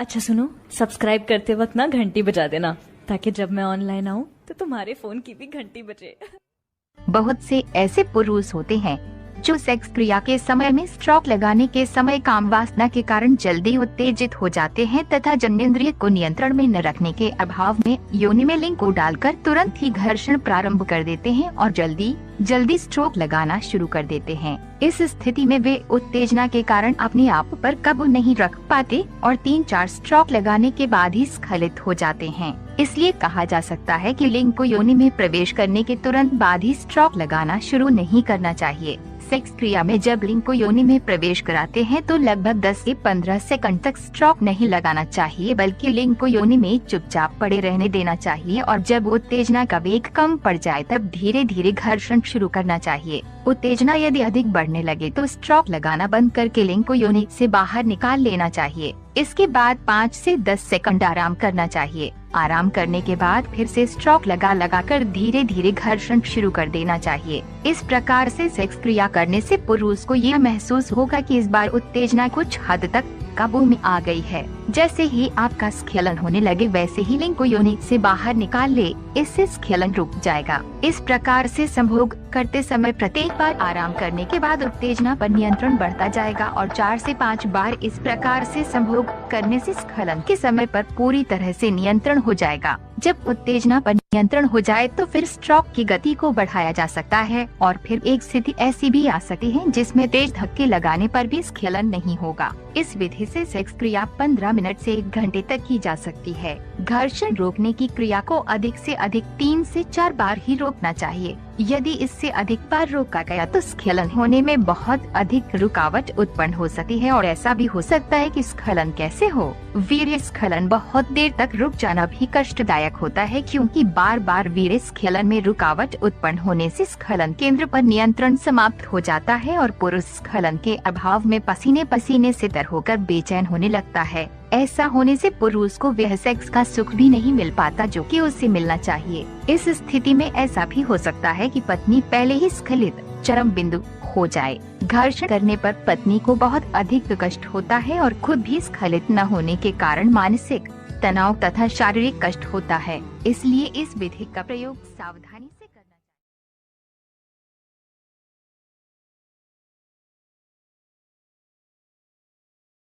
अच्छा सुनो, सब्सक्राइब करते वक्त ना घंटी बजा देना, ताकि जब मैं ऑनलाइन आऊँ तो तुम्हारे फोन की भी घंटी बजे। बहुत से ऐसे पुरुष होते हैं जो सेक्स क्रिया के समय में स्ट्रोक लगाने के समय काम वासना के कारण जल्दी उत्तेजित हो जाते हैं तथा जननेंद्रिय को नियंत्रण में न रखने के अभाव में योनि में लिंग को डालकर तुरंत ही घर्षण प्रारंभ कर देते हैं और जल्दी स्ट्रोक लगाना शुरू कर देते हैं। इस स्थिति में वे उत्तेजना के कारण अपने आप पर काबू नहीं रख पाते और 3-4 स्ट्रोक लगाने के बाद ही स्खलित हो जाते हैं। इसलिए कहा जा सकता है कि लिंग को योनि में प्रवेश करने के तुरंत बाद ही स्ट्रोक लगाना शुरू नहीं करना चाहिए। सेक्स क्रिया में जब लिंग को योनि में प्रवेश कराते हैं तो लगभग 10 से 15 सेकंड तक स्ट्रोक नहीं लगाना चाहिए, बल्कि लिंग को योनि में चुपचाप पड़े रहने देना चाहिए और जब उत्तेजना का वेग कम पड़ जाए तब धीरे धीरे घर्षण शुरू करना चाहिए। उत्तेजना यदि अधिक बढ़ने लगे तो स्ट्रोक लगाना बंद करके लिंग को योनि से बाहर निकाल लेना चाहिए। इसके बाद 5 से 10 सेकंड आराम करना चाहिए। आराम करने के बाद फिर से स्ट्रोक लगा कर धीरे धीरे घर्षण शुरू कर देना चाहिए। इस प्रकार से सेक्स क्रिया करने से पुरुष को यह महसूस होगा कि इस बार उत्तेजना कुछ हद तक काबू में आ गई है। जैसे ही आपका स्खलन होने लगे वैसे ही लिंग को योनि से बाहर निकाल ले, इससे स्खलन रुक जाएगा। इस प्रकार से संभोग करते समय प्रत्येक बार आराम करने के बाद उत्तेजना पर नियंत्रण बढ़ता जाएगा और 4 से 5 बार इस प्रकार से संभोग करने से स्खलन के समय पर पूरी तरह से नियंत्रण हो जाएगा। जब उत्तेजना पर नियंत्रण हो जाए तो फिर स्ट्रोक की गति को बढ़ाया जा सकता है और फिर एक स्थिति ऐसी भी आ सकती है जिसमें तेज धक्के लगाने पर भी स्खलन नहीं होगा। इस विधि से सेक्स क्रिया 15 मिनट से 1 घंटे तक की जा सकती है। घर्षण रोकने की क्रिया को अधिक से अधिक 3 से 4 बार ही रोकना चाहिए। यदि इससे अधिक बार रोका गया तो स्खलन होने में बहुत अधिक रुकावट उत्पन्न हो सकती है और ऐसा भी हो सकता है कि स्खलन कैसे हो। वीर्य स्खलन बहुत देर तक रुक जाना भी कष्टदायक होता है, क्योंकि बार बार वीर्य स्खलन में रुकावट उत्पन्न होने से स्खलन केंद्र पर नियंत्रण समाप्त हो जाता है और पुरुष स्खलन के अभाव में पसीने से तर होकर बेचैन होने लगता है। ऐसा होने से पुरुष को वह सेक्स का सुख भी नहीं मिल पाता जो कि उसे मिलना चाहिए। इस स्थिति में ऐसा भी हो सकता है कि पत्नी पहले ही स्खलित चरम बिंदु हो जाए। घर्षण करने पर पत्नी को बहुत अधिक कष्ट होता है और खुद भी स्खलित न होने के कारण मानसिक तनाव तथा शारीरिक कष्ट होता है। इसलिए इस विधि का प्रयोग सावधानी